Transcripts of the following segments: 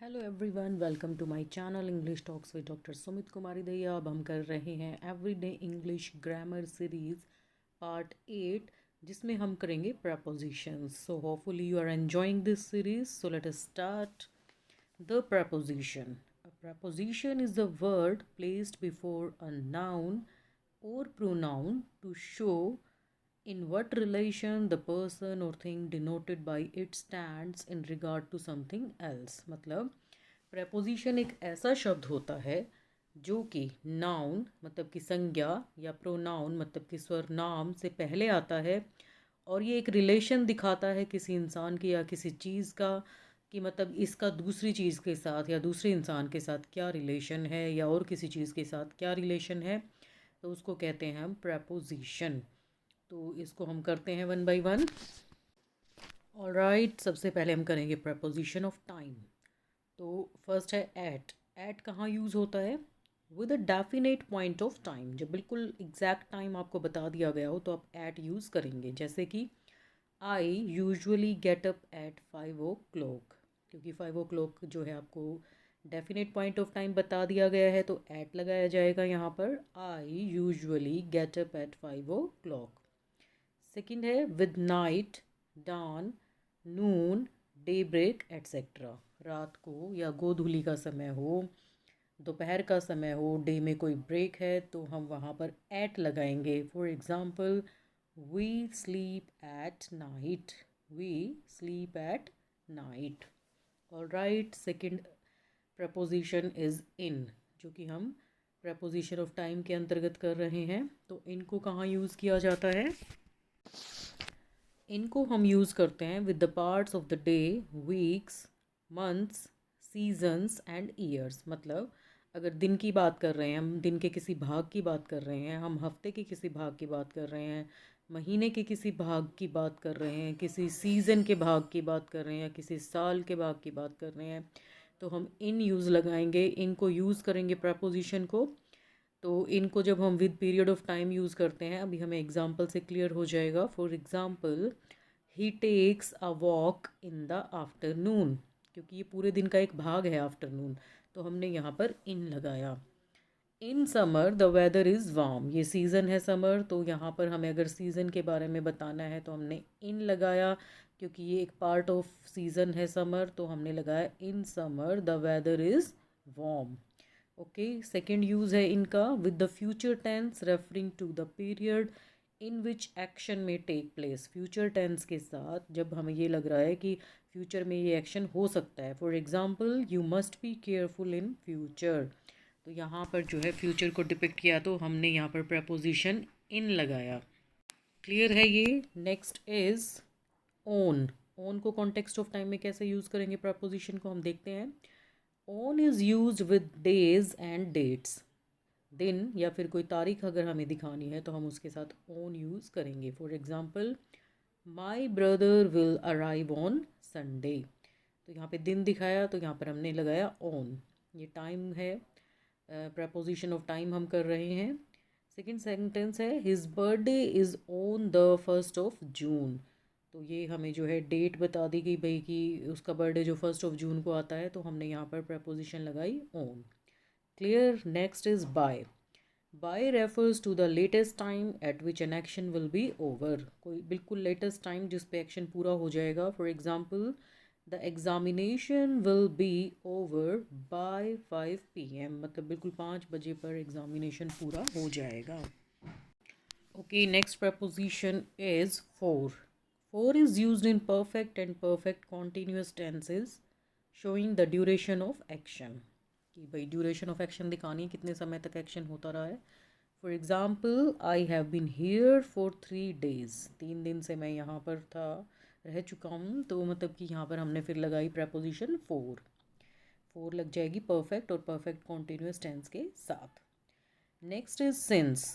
Hello everyone, welcome to my channel English talks with doctor Sumit Kumari Daiya. अब हम कर रहे हैं everyday English grammar series part 8, जिसमें हम करेंगे prepositions. So hopefully you are enjoying this series. So let us start the preposition. A preposition is the word placed before a noun or pronoun to show in what relation the person or thing denoted by it stands in regard to something else। मतलब preposition एक ऐसा शब्द होता है जो कि noun मतलब कि संज्ञा या pronoun मतलब कि सर्वनाम से पहले आता है, और ये एक रिलेशन दिखाता है किसी इंसान की या किसी चीज़ का, कि मतलब इसका दूसरी चीज़ के साथ या दूसरे इंसान के साथ क्या रिलेशन है या और किसी चीज़ के साथ क्या रिलेशन है, तो उसको कहते हैं हम preposition। तो इसको हम करते हैं वन बाय वन। ऑलराइट, सबसे पहले हम करेंगे प्रपोजिशन ऑफ टाइम। तो फर्स्ट है एट। एट कहाँ यूज़ होता है? With a definite point of time. जब बिल्कुल एग्जैक्ट टाइम आपको बता दिया गया हो तो आप एट यूज़ करेंगे। जैसे कि आई usually get up at 5 o'clock, क्योंकि 5 o'clock जो है आपको डेफिनेट पॉइंट ऑफ टाइम बता दिया गया है, तो एट लगाया जाएगा यहाँ पर। I usually get up at 5 o'clock। Second है with night, dawn, noon, day break etcetera. रात को या गोधूली का समय हो, दोपहर का समय हो, डे में कोई ब्रेक है तो हम वहाँ पर एट लगाएंगे। For example, we sleep at night, we sleep at night. Alright, second preposition is in, जो कि हम प्रपोजिशन ऑफ टाइम के अंतर्गत कर रहे हैं। तो इनको कहाँ यूज़ किया जाता है? इनको हम यूज़ करते हैं with the parts of the day, weeks, months, seasons and years. मतलब अगर दिन की बात कर रहे हैं, हम दिन के किसी भाग की बात कर रहे हैं, हम हफ्ते के किसी भाग की बात कर रहे हैं, महीने के किसी भाग की बात कर रहे हैं, किसी सीज़न के भाग की बात कर रहे हैं या किसी साल के भाग की बात कर रहे हैं, तो हम इन यूज़ लगाएंगे, इनको यूज़ करेंगे प्रपोजिशन को। तो इनको जब हम with period of time use करते हैं, अभी हमें एग्जांपल से क्लियर हो जाएगा। For example, he takes a walk in the afternoon, क्योंकि ये पूरे दिन का एक भाग है आफ्टरनून, तो हमने यहाँ पर इन लगाया। In summer the weather is warm, ये सीज़न है समर, तो यहाँ पर हमें अगर सीज़न के बारे में बताना है तो हमने इन लगाया, क्योंकि ये एक पार्ट ऑफ सीज़न है समर, तो हमने लगाया in summer the weather is warm. Okay, second use है इनका with the future tense referring to the period in which action में टेक प्लेस। फ्यूचर टेंस के साथ जब हमें ये लग रहा है कि फ्यूचर में ये एक्शन हो सकता है। For example, you must be careful in future, तो यहाँ पर जो है फ्यूचर को डिपिक्ट किया, तो हमने यहाँ पर प्रपोजिशन इन लगाया। क्लियर है ये? Next is on. ओन को कॉन्टेक्स्ट ऑफ टाइम में कैसे यूज़ करेंगे प्रपोजिशन को, हम देखते हैं। On is use with days and dates. दिन या फिर कोई तारीख अगर हमें दिखानी है तो हम उसके साथ ओन यूज़ करेंगे। For example, my brother will arrive on Sunday, तो यहाँ पे दिन दिखाया तो यहाँ पर हमने लगाया ओन। ये टाइम है, प्रपोजिशन ऑफ टाइम हम कर रहे हैं। सेकेंड सेंटेंस है his birthday is on the 1st of June, तो ये हमें जो है डेट बता दी गई भाई कि उसका बर्थडे जो 1st of June को आता है, तो हमने यहाँ पर प्रपोजिशन लगाई on. Clear? Next is by. By refers to the latest time at which an action will be over, कोई बिल्कुल लेटेस्ट टाइम जिस पे एक्शन पूरा हो जाएगा। For example, the examination will be over by 5 PM, मतलब बिल्कुल 5 बजे पर एग्जामिनेशन पूरा हो जाएगा। Okay, next preposition is four. Four is used in perfect and perfect continuous tenses showing the duration of action, कि भाई ड्यूरेशन ऑफ एक्शन दिखानी, कितने समय तक एक्शन होता रहा है। For example, I have been here for 3 days, 3 दिन से मैं यहाँ पर था, रह चुका हूँ, तो मतलब कि यहाँ पर हमने फिर लगाई प्रपोजिशन फोर। फोर लग जाएगी परफेक्ट और परफेक्ट कॉन्टिन्यूस टेंस के साथ। Next is since.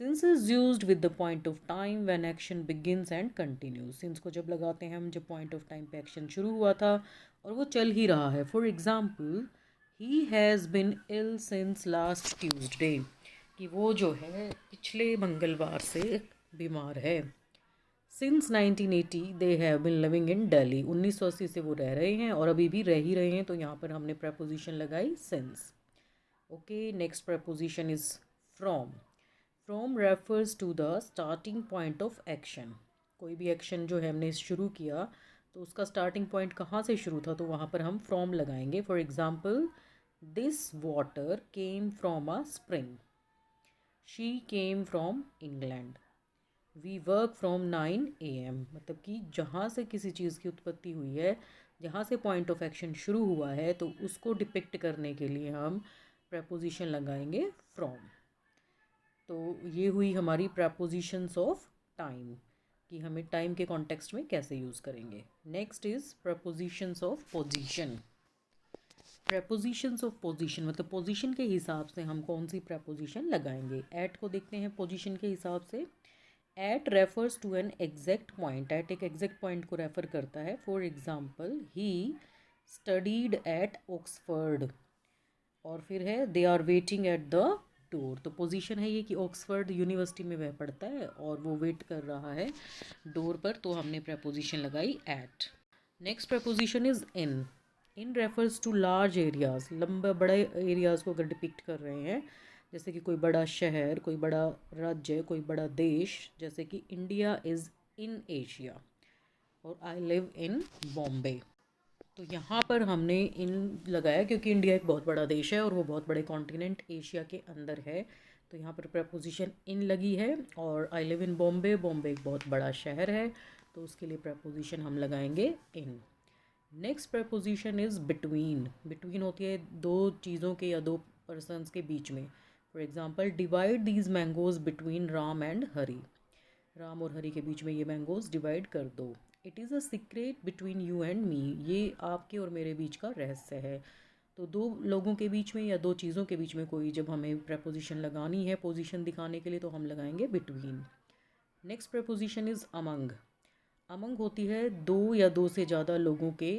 Since is used with the point of time when action begins and continues. Since को जब लगाते हैं हम जब पॉइंट ऑफ टाइम पे एक्शन शुरू हुआ था और वो चल ही रहा है। For example, he has been ill since last Tuesday, कि वो जो है पिछले मंगलवार से बीमार है। Since 1980 they have been living in Delhi, 1980 से वो रह रहे हैं और अभी भी रह ही रहे हैं, तो यहाँ पर हमने प्रपोजिशन लगाई since. Okay, next preposition is from. From refers to the starting point of action. कोई भी एक्शन जो है हमने शुरू किया तो उसका स्टार्टिंग पॉइंट कहाँ से शुरू था, तो वहाँ पर हम फ्रॉम लगाएंगे। For example, this water came from a spring, she came from England, we work from 9 AM। मतलब कि जहाँ से किसी चीज़ की उत्पत्ति हुई है, जहाँ से पॉइंट ऑफ एक्शन शुरू हुआ है, तो उसको डिपिक्ट करने के लिए हम प्रपोजिशन लगाएंगे फ्रॉम। तो ये हुई हमारी प्रपोजिशंस ऑफ टाइम, कि हमें टाइम के कॉन्टेक्स्ट में कैसे यूज़ करेंगे। Next is propositions of position. Propositions of position मतलब पोजीशन के हिसाब से हम कौन सी प्रपोजिशन लगाएंगे। एट को देखते हैं पोजीशन के हिसाब से। At refers to an exact point. At एक एग्जैक्ट पॉइंट को रेफर करता है। For example, he studied at Oxford, और फिर है they are waiting at the door. तो पोजीशन है ये कि ऑक्सफर्ड यूनिवर्सिटी में वह पढ़ता है और वो वेट कर रहा है डोर पर, तो हमने प्रपोजिशन लगाई at. Next preposition is in. In refers to large areas. लंबा बड़े एरियाज को अगर डिपिक्ट कर रहे हैं, जैसे कि कोई बड़ा शहर, कोई बड़ा राज्य, कोई बड़ा देश, जैसे कि इंडिया इज़ इन एशिया और आई लिव इन बॉम्बे। तो यहाँ पर हमने इन लगाया क्योंकि इंडिया एक बहुत बड़ा देश है और वो बहुत बड़े कॉन्टिनेंट एशिया के अंदर है, तो यहाँ पर प्रपोजिशन इन लगी है। और I live in Bombay, Bombay एक बहुत बड़ा शहर है, तो उसके लिए प्रपोजिशन हम लगाएंगे in. Next preposition is between. Between होती है दो चीज़ों के या दो पर्सनस के बीच में। For example, divide these mangoes between Ram and Hari. Ram और हरी के बीच में ये मैंगोज डिवाइड कर दो। It is a secret between you and me. ये आपके और मेरे बीच का रहस्य है। तो दो लोगों के बीच में या दो चीज़ों के बीच में कोई जब हमें प्रपोजिशन लगानी है पोजीशन दिखाने के लिए, तो हम लगाएंगे between. Next preposition is among. Among होती है दो या दो से ज़्यादा लोगों के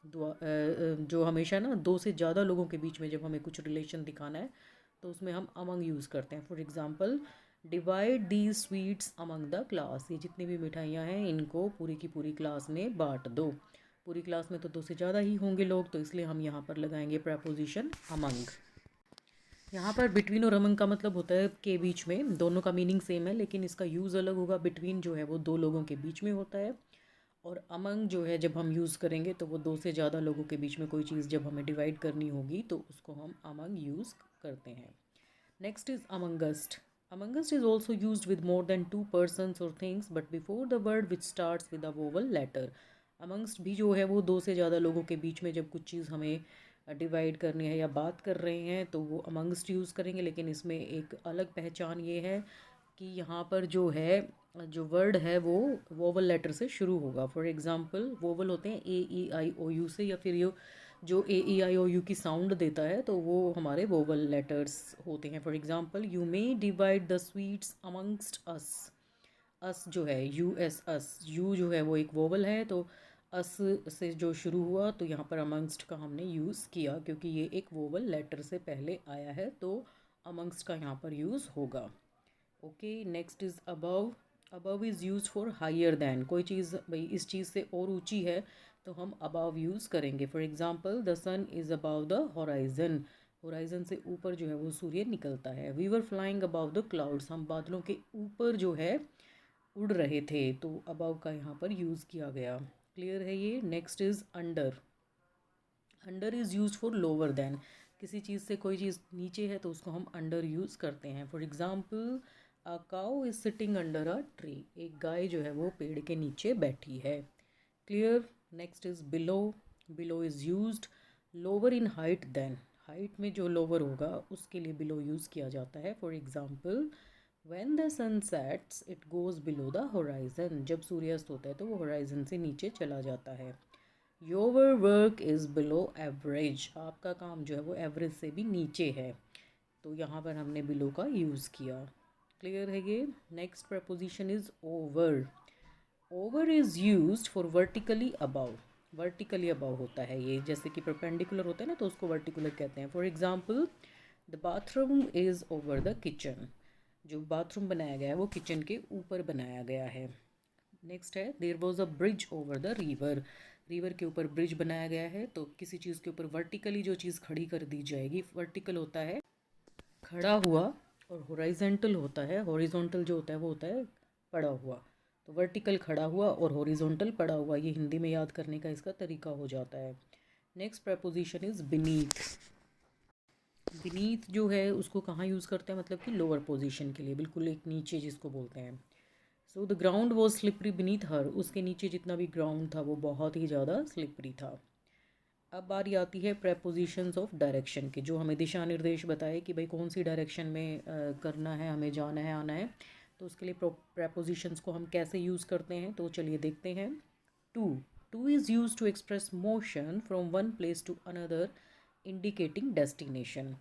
जो हमेशा ना दो से ज़्यादा लोगों के बीच में जब हमें कुछ रिलेशन दिखाना है तो उसमें हम अमंग यूज़ करते हैं। For example, divide the sweets among the class. ये जितनी भी मिठाइयाँ हैं इनको पूरी की पूरी क्लास में बांट दो। पूरी क्लास में तो दो से ज़्यादा ही होंगे लोग, तो इसलिए हम यहाँ पर लगाएंगे प्रपोजिशन अमंग। यहाँ पर बिटवीन और अमंग का मतलब होता है के बीच में। दोनों का मीनिंग सेम है लेकिन इसका यूज़ अलग होगा। बिटवीन जो है वो दो लोगों के बीच में होता है, और अमंग जो है जब हम यूज़ करेंगे तो वो दो से ज़्यादा लोगों के बीच में कोई चीज़ जब हमें डिवाइड करनी होगी तो उसको हम अमंग यूज़ करते हैं। Next is amongst. Amongst is also use with more than 2 persons और things but before the word which starts with a vowel letter. Amongst भी जो है वो दो से ज़्यादा लोगों के बीच में जब कुछ चीज़ हमें डिवाइड करनी है या बात कर रहे हैं तो वो अमंगस्ट यूज़ करेंगे। लेकिन इसमें एक अलग पहचान ये है कि यहाँ पर जो है जो वर्ड है वो वोवल लेटर से शुरू होगा। फॉर एग्जांपल, वोवल होते हैं A E I O U से, या फिर ये जो A E I O U की साउंड देता है तो वो हमारे वोवल लेटर्स होते हैं। For example, you may divide the sweets amongst us. Us जो है US अस, यू जो है वो एक वोवल है, तो अस से जो शुरू हुआ तो यहाँ पर अमंगस्ट का हमने यूज़ किया क्योंकि ये एक वोवल लेटर से पहले आया है, तो अमंगस्ट का यहाँ पर यूज़ होगा। Okay, next is above. Above is use for higher than. कोई चीज़ भाई इस चीज़ से और ऊंची है तो हम अबव यूज़ करेंगे। For example, the sun is above the horizon. Horizon से ऊपर जो है वो सूर्य निकलता है। We were flying above the clouds. हम बादलों के ऊपर जो है उड़ रहे थे, तो अबव का यहाँ पर यूज़ किया गया। क्लियर है ये। Next is under. Under is use for lower than. किसी चीज़ से कोई चीज़ नीचे है तो उसको हम अंडर यूज़ करते हैं। For example, a cow is sitting under a tree. एक गाय जो है वो पेड़ के नीचे बैठी है। Clear. Next is below. Below is used lower in height than. Height में जो लोअर होगा उसके लिए बिलो यूज़ किया जाता है। For example, when the sun sets it goes below the horizon. जब सूर्यास्त होता है तो वो होराइजन से नीचे चला जाता है। Your work is below average. आपका काम जो है वो एवरेज से भी नीचे है, तो यहाँ पर हमने बिलो का यूज़ किया। क्लियर है ये। Next preposition is over. Over is used for vertically above. Vertically above होता है ये, जैसे कि परपेंडिकुलर होता है ना तो उसको वर्टिकुलर कहते हैं। For example, the bathroom is over the kitchen. जो बाथरूम बनाया गया है वो किचन के ऊपर बनाया गया है। नेक्स्ट है there was a bridge over the river. River के ऊपर ब्रिज बनाया गया है, तो किसी चीज़ के ऊपर वर्टिकली जो चीज़ खड़ी कर दी जाएगी, वर्टिकल होता है खड़ा हुआ और हॉरिजॉन्टल होता है, हॉरिजॉन्टल जो होता है वो होता है पड़ा हुआ। तो वर्टिकल खड़ा हुआ और हॉरिजॉन्टल पड़ा हुआ, ये हिंदी में याद करने का इसका तरीका हो जाता है। Next preposition is beneath. Beneath जो है उसको कहाँ यूज़ करते हैं, मतलब कि लोअर पोजीशन के लिए, बिल्कुल एक नीचे जिसको बोलते हैं। So the ground was slippery beneath हर, उसके नीचे जितना भी ग्राउंड था वो बहुत ही ज़्यादा स्लिपरी था। अब बारी आती है प्रेपोजिशंस ऑफ डायरेक्शन की, जो हमें दिशा निर्देश बताए कि भाई कौन सी डायरेक्शन में करना है, हमें जाना है, आना है। तो उसके लिए प्रेपोजिशंस को हम कैसे यूज़ करते हैं, तो चलिए देखते हैं। To to is use to express motion from one place to another indicating destination.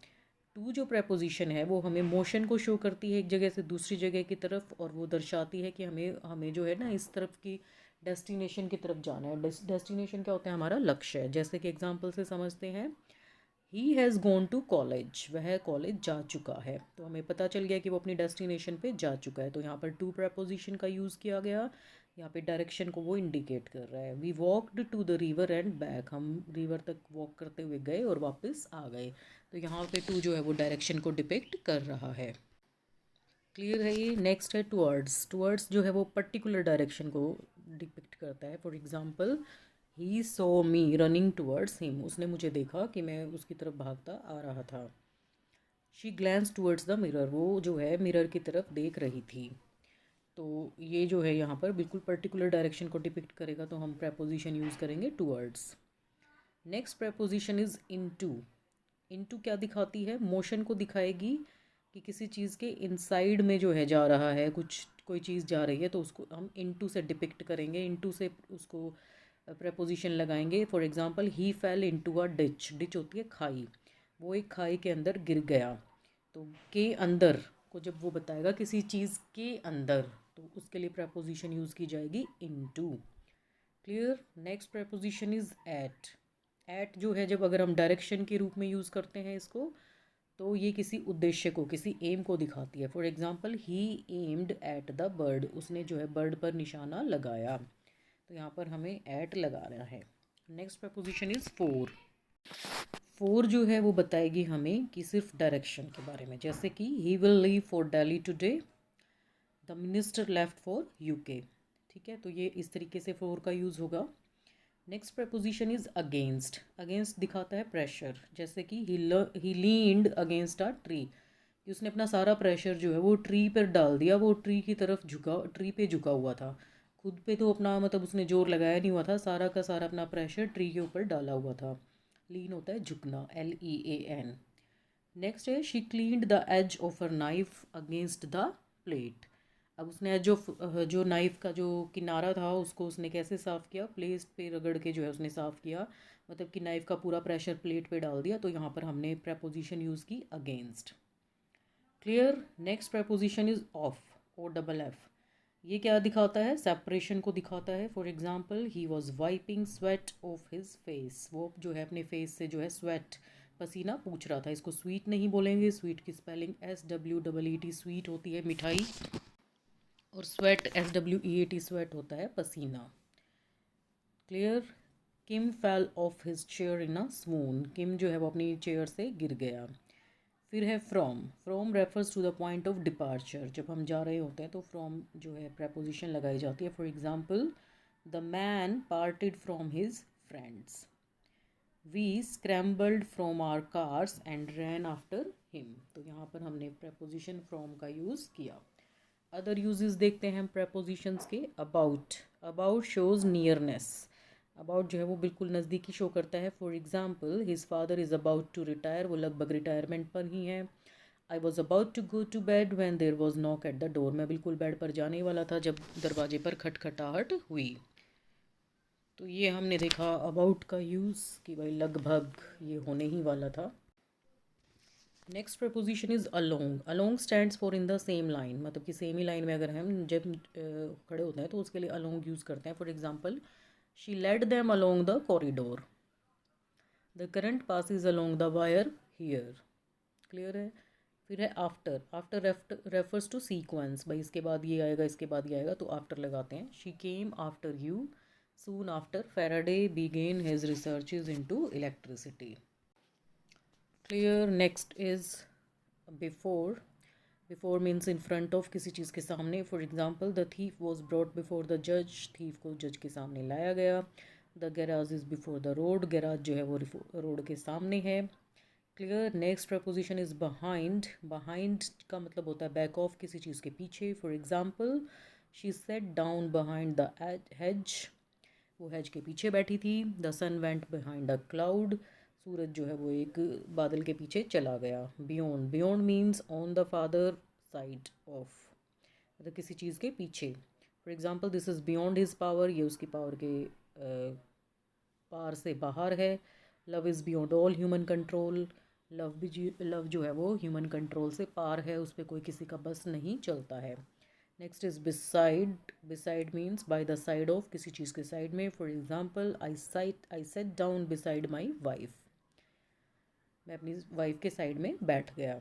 To जो प्रेपोजिशन है वो हमें मोशन को शो करती है एक जगह से दूसरी जगह की तरफ, और वो दर्शाती है कि हमें हमें जो है ना इस तरफ की डेस्टिनेशन की तरफ जाना है। डेस्टिनेशन क्या होता है, हमारा लक्ष्य है। जैसे कि एग्जांपल से समझते हैं, he has gone to college, वह कॉलेज जा चुका है। तो हमें पता चल गया कि वो अपनी डेस्टिनेशन पे जा चुका है। तो यहाँ पर टू प्रपोजिशन का यूज़ किया गया। यहाँ पे डायरेक्शन को वो इंडिकेट कर रहा है। We walked to the river and back, हम रिवर तक वॉक करते हुए गए और वापस आ गए। तो यहाँ पे टू जो है वो डायरेक्शन को डिपिक्ट कर रहा है। क्लियर है ये। नेक्स्ट है टुवर्ड्स। टुवर्ड्स जो है वो पर्टिकुलर डायरेक्शन को डिपिक्ट करता है। For example, he so me running towards him, उसने मुझे देखा कि मैं उसकी तरफ भागता आ रहा था। She glance towards the mirror, वो जो है मिरर की तरफ देख रही थी। तो ये जो है यहाँ पर बिल्कुल पर्टिकुलर डायरेक्शन को डिपिक्ट करेगा, तो हम प्रेपोजिशन यूज़ करेंगे towards. Next preposition is into. Into क्या दिखाती है, मोशन को दिखाएगी कि किसी चीज़ के इनसाइड में जो है जा रहा है, कुछ कोई चीज़ जा रही है, तो उसको हम इनटू से डिपिक्ट करेंगे, इनटू से उसको प्रेपोजिशन लगाएंगे। For example, he fail into a ditch. Ditch होती है खाई, वो एक खाई के अंदर गिर गया। तो के अंदर को जब वो बताएगा किसी चीज़ के अंदर, तो उसके लिए प्रेपोजिशन यूज़ की जाएगी into. Clear. Next preposition is at. At जो है, जब अगर हम डायरेक्शन के रूप में यूज़ करते हैं इसको, तो ये किसी उद्देश्य को, किसी एम को दिखाती है। For example, he aimed at the bird, उसने जो है बर्ड पर निशाना लगाया। तो यहाँ पर हमें एट लगाना है। Next preposition is four. Four जो है वो बताएगी हमें कि सिर्फ डायरेक्शन के बारे में, जैसे कि he will leave for Delhi today, the minister left for UK. ठीक है, तो ये इस तरीके से फोर का यूज़ होगा। Next preposition is against. Against दिखाता है प्रेशर, जैसे कि ही लीन्ड अगेंस्ट अ ट्री, कि उसने अपना सारा प्रेशर जो है वो ट्री पर डाल दिया, वो ट्री की तरफ झुका, ट्री पे झुका हुआ था। खुद पे तो अपना मतलब उसने जोर लगाया नहीं हुआ था, सारा का सारा अपना प्रेशर ट्री के ऊपर डाला हुआ था। लीन होता है झुकना, LEAN। नेक्स्ट है she cleaned the edge of her knife against the plate. अब उसने एज ऑफ, जो नाइफ का जो किनारा था उसको उसने कैसे साफ़ किया, प्लेट पे रगड़ के जो है उसने साफ़ किया, मतलब कि नाइफ का पूरा प्रेशर प्लेट पे डाल दिया। तो यहाँ पर हमने प्रपोजिशन यूज़ की against. Clear. Next preposition is of, OFF। ये क्या दिखाता है, सेपरेशन को दिखाता है। For example, he was wiping sweat of his face, वो जो है अपने फेस से जो है स्वेट, पसीना पूछ रहा था। इसको स्वीट नहीं बोलेंगे, स्वीट की स्पेलिंग SWEET, स्वीट होती है मिठाई, और स्वेट SWEAT, स्वेट होता है पसीना। Clear. Kim fell off his chair in a swoon, किम जो है वो अपनी चेयर से गिर गया। फिर है from. From refers to the point of departure, जब हम जा रहे होते हैं तो फ्रॉम जो है प्रपोजिशन लगाई जाती है। For example, the man parted from his friends, we scrambled from our cars and ran after him. तो यहाँ पर हमने प्रपोजिशन फ्रॉम का यूज़ किया। अदर यूजेस देखते हैं हम प्रपोजिशंस के। About. About shows nearness, about जो है वो बिल्कुल नज़दीकी शो करता है। For example, his father is about to retire, वो लगभग रिटायरमेंट पर ही है। I was about to go to bed when there was knock eight the door, मैं बिल्कुल बेड पर जाने वाला था जब दरवाजे पर खटखटाहट हुई। तो ये हमने देखा अबाउट का यूज़ कि भाई लगभग ये होने ही वाला था। Next preposition is along. Along stands for in the same line, मतलब कि सेम ही लाइन में अगर हम जब खड़े होते हैं तो उसके लिए अलोंग यूज़ करते हैं। For example, she led them along the corridor, the current passes along the wire here. Clear है। फिर है after, after refers to sequence, भाई इसके बाद ये आएगा इसके बाद ये आएगा तो आफ्टर लगाते हैं। She came after you, soon after Faraday begin his researches into electricity. Clear. Next is before. Before means in front of, किसी चीज़ के सामने। For example the thief was brought before the जज, थीफ को जज के सामने लाया गया। The garage is before the road, garage जो है वो रोड के सामने है। Clear. Next preposition is behind. Behind का मतलब होता है बैक ऑफ, किसी चीज़ के पीछे। For example she sat down behind the hedge, वो हेज के पीछे बैठी थी। The sun went behind a cloud, सूरज जो है वो एक बादल के पीछे चला गया। Beyond, beyond means on the farther side of, मतलब किसी चीज़ के पीछे। For example this is beyond his power, ये उसकी पावर के पार से बाहर है। Love is beyond all human control, love जो है वो ह्यूमन कंट्रोल से पार है, उस पर कोई किसी का बस नहीं चलता है। Next is beside. Beside means by the side of, किसी चीज़ के साइड में। For example I set down beside my wife, मैं अपनी वाइफ के साइड में बैठ गया।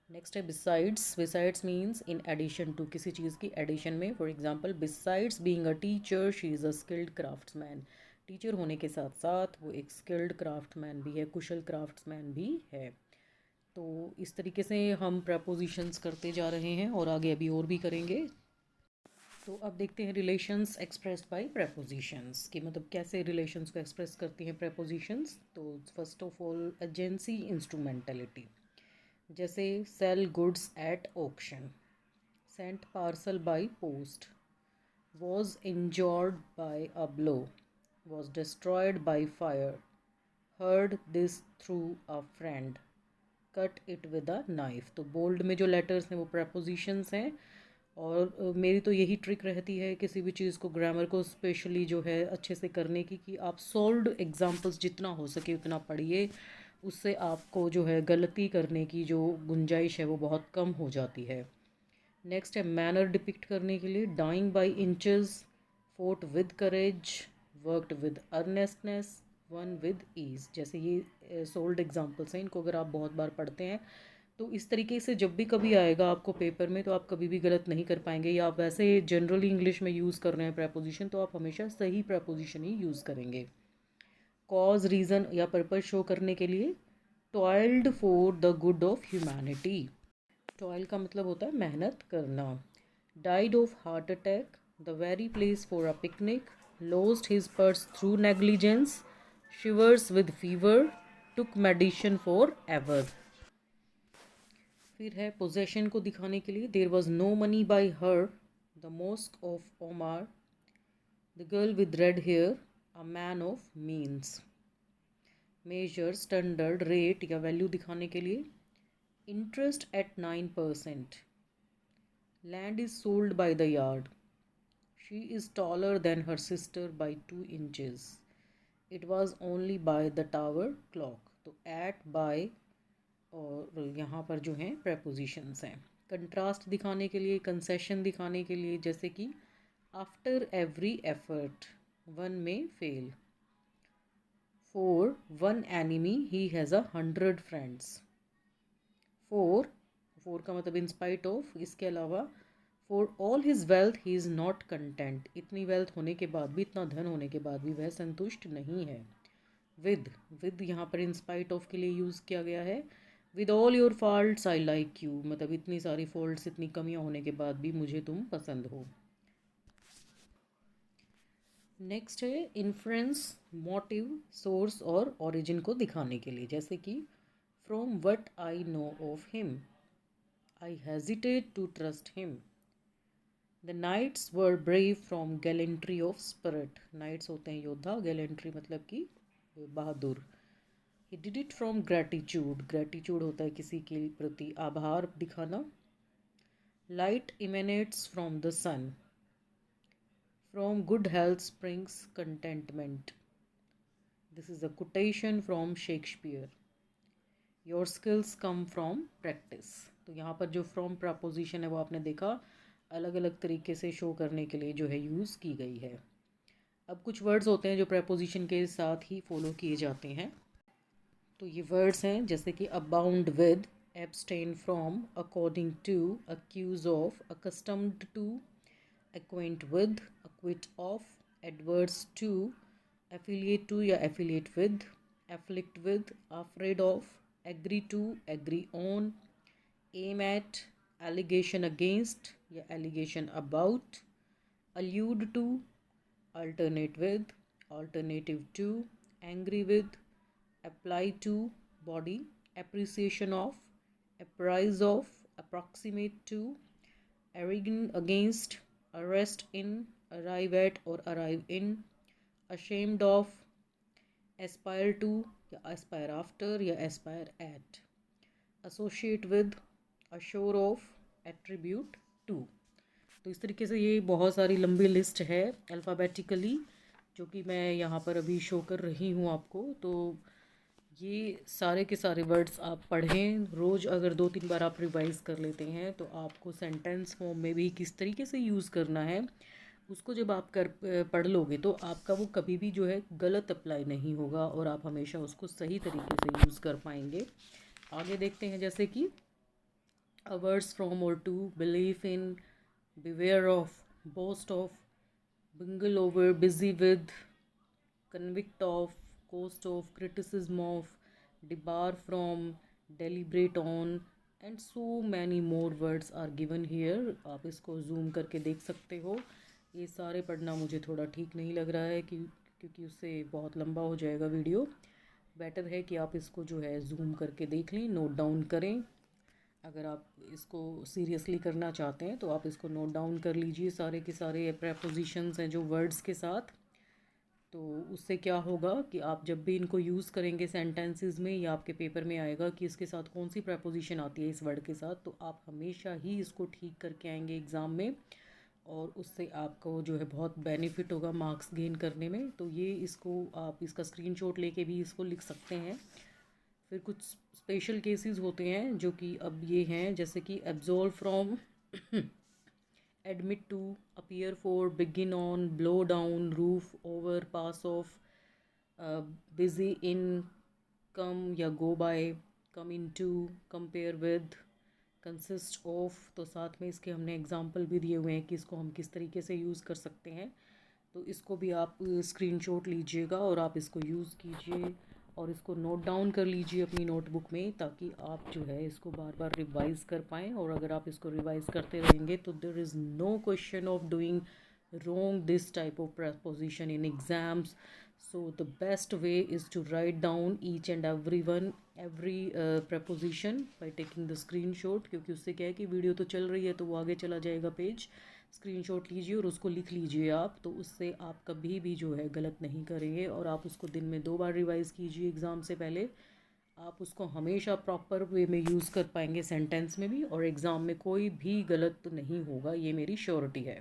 नेक्स्ट है besides. Besides means in addition to, किसी चीज़ की एडिशन में। For example besides being a teacher she is a skilled craftsman, teacher होने के साथ साथ वो एक स्किल्ड क्राफ्टमैन भी है, कुशल क्राफ्ट्समैन भी है। तो इस तरीके से हम प्रपोजिशंस करते जा रहे हैं और आगे अभी और भी करेंगे। तो अब देखते हैं रिलेशंस एक्सप्रेस्ड बाय प्रपोजिशंस, कि मतलब कैसे रिलेशंस को एक्सप्रेस करती हैं प्रपोजिशंस। तो first of all agency, instrumentality, जैसे sell goods at auction, sent parcel by post, was injured by a blow, was destroyed by fire, heard this through a friend, cut it with a knife. तो bold में जो letters हैं वो propositions हैं। और मेरी तो यही ट्रिक रहती है किसी भी चीज़ को, ग्रामर को स्पेशली जो है अच्छे से करने की, कि आप सॉल्व्ड एग्जांपल्स जितना हो सके उतना पढ़िए, उससे आपको जो है गलती करने की जो गुंजाइश है वो बहुत कम हो जाती है। नेक्स्ट है मैनर डिपिक्ट करने के लिए, dying by inches, fought with courage, worked with earnestness, won with ease. जैसे ये सोल्ड एग्जाम्पल्स हैं, इनको अगर आप बहुत बार पढ़ते हैं तो इस तरीके से जब भी कभी आएगा आपको पेपर में तो आप कभी भी गलत नहीं कर पाएंगे। या आप वैसे जनरली इंग्लिश में यूज़ कर रहे हैं प्रपोजिशन तो आप हमेशा सही प्रपोजिशन ही यूज़ करेंगे। कॉज, रीज़न या पर्पस शो करने के लिए, toiled for the good of humanity, toil का मतलब होता है मेहनत करना। Died of heart attack, the very place for a picnic, lost his purse through negligence, shivers with fever, took medicine for ever. फिर है पोजेशन को दिखाने के लिए, there was no money by her, the mosque of Omar, the girl with red hair, a man of means. Measure, standard, rate या value दिखाने के लिए, interest at 9%, land is sold by the yard, she is taller than her sister by 2 inches, it was only by the tower clock. तो at, by और यहाँ पर जो हैं प्रपोजिशंस हैं। कंट्रास्ट दिखाने के लिए, कंसेशन दिखाने के लिए, जैसे कि आफ्टर एवरी एफर्ट वन में fail, for one enemy he has 100 friends, for, for का मतलब इन स्पाइट ऑफ, इसके अलावा for all his wealth he is not content, इतनी वेल्थ होने के बाद भी, इतना धन होने के बाद भी वह संतुष्ट नहीं है। विद, विद यहाँ पर इन स्पाइट ऑफ के लिए यूज़ किया गया है। With all your faults I like you, मतलब इतनी सारी फॉल्ट्स, इतनी कमियां होने के बाद भी मुझे तुम पसंद हो। नेक्स्ट है इन्फ्रेंस, मोटिव, सोर्स और ओरिजिन को दिखाने के लिए, जैसे कि from what I know of him, I hesitate to trust him, the knights were brave from gallantry of spirit, knights होते हैं योद्धा, गैलेंट्री मतलब कि बहादुर। He did it from gratitude, gratitude होता है किसी के प्रति आभार दिखाना। Light emanates from the sun, from good health springs contentment, this is a quotation from Shakespeare. Your skills come from practice. तो यहाँ पर जो फ्रॉम प्रपोजिशन है वो आपने देखा अलग अलग तरीके से शो करने के लिए जो है यूज़ की गई है। अब कुछ वर्ड्स होते हैं जो प्रपोजिशन के साथ ही फॉलो किए जाते हैं। तो ये वर्ड्स हैं जैसे कि abound with, abstain from, according to, accuse of, accustomed to, acquaint with, acquit of, adverse to, affiliate to या affiliate with, afflict with, afraid of, agree to, agree on, aim at, allegation against या allegation about, allude to, alternate with, alternative to, angry with, apply to, body, appreciation of, apprise of, approximate to, arrogant against, arrest in, arrive at or arrive in, ashamed of, aspire to या aspire after या aspire at, associate with, assure of, attribute to। तो इस तरीके से ये बहुत सारी लंबी लिस्ट है अल्फ़ाबेटिकली जो कि मैं यहाँ पर अभी शो कर रही हूँ आपको। तो ये सारे के सारे वर्ड्स आप पढ़ें रोज़। अगर 2-3 बार आप रिवाइज़ कर लेते हैं तो आपको सेंटेंस फॉर्म में भी किस तरीके से यूज़ करना है उसको जब आप पढ़ लोगे तो आपका वो कभी भी जो है गलत अप्लाई नहीं होगा और आप हमेशा उसको सही तरीके से यूज़ कर पाएंगे। आगे देखते हैं जैसे कि वर्ड्स फ्रॉम और to, believe in, beware of, boast of, bingle over, busy with, convict of, coast of, criticism of, debar from, deliberate on, and so many more words are given here। आप इसको zoom करके देख सकते हो। ये सारे पढ़ना मुझे थोड़ा ठीक नहीं लग रहा है क्योंकि उससे बहुत लंबा हो जाएगा वीडियो। बेटर है कि आप इसको जो है जूम करके देख लें, नोट डाउन करें। अगर आप इसको सीरियसली करना चाहते हैं तो आप इसको नोट डाउन कर लीजिए सारे के सारे प्रेपोजिशंस हैं जो वर्ड्स के साथ। तो उससे क्या होगा कि आप जब भी इनको यूज़ करेंगे सेंटेंसेस में या आपके पेपर में आएगा कि इसके साथ कौन सी प्रेपोजिशन आती है इस वर्ड के साथ, तो आप हमेशा ही इसको ठीक करके आएंगे एग्ज़ाम में और उससे आपको जो है बहुत बेनिफिट होगा मार्क्स गेन करने में। तो ये इसको आप इसका स्क्रीनशॉट लेके भी इसको लिख सकते हैं। फिर कुछ स्पेशल केसेस होते हैं जो कि अब ये हैं जैसे कि absolve from, admit to, appear for, begin on, blow down, roof over, pass off, busy in, come या go by, come in to, compare with, consist of. तो साथ में इसके हमने एग्जाम्पल भी दिए हुए हैं कि इसको हम किस तरीके से यूज़ कर सकते हैं। तो इसको भी आप स्क्रीनशॉट लीजिएगा और आप इसको यूज़ कीजिए और इसको नोट डाउन कर लीजिए अपनी नोटबुक में ताकि आप जो है इसको बार बार रिवाइज़ कर पाएँ। और अगर आप इसको रिवाइज़ करते रहेंगे तो there is no question of doing wrong this type of preposition in exams। So the best way is to write down each and every preposition by taking the screenshot, क्योंकि उससे क्या है कि वीडियो तो चल रही है तो वो आगे चला जाएगा पेज। स्क्रीनशॉट लीजिए और उसको लिख लीजिए आप, तो उससे आप कभी भी जो है गलत नहीं करेंगे। और आप उसको दिन में 2 बार रिवाइज़ कीजिए एग्ज़ाम से पहले। आप उसको हमेशा प्रॉपर वे में यूज़ कर पाएंगे सेंटेंस में भी और एग्ज़ाम में कोई भी गलत नहीं होगा, ये मेरी श्योरिटी है।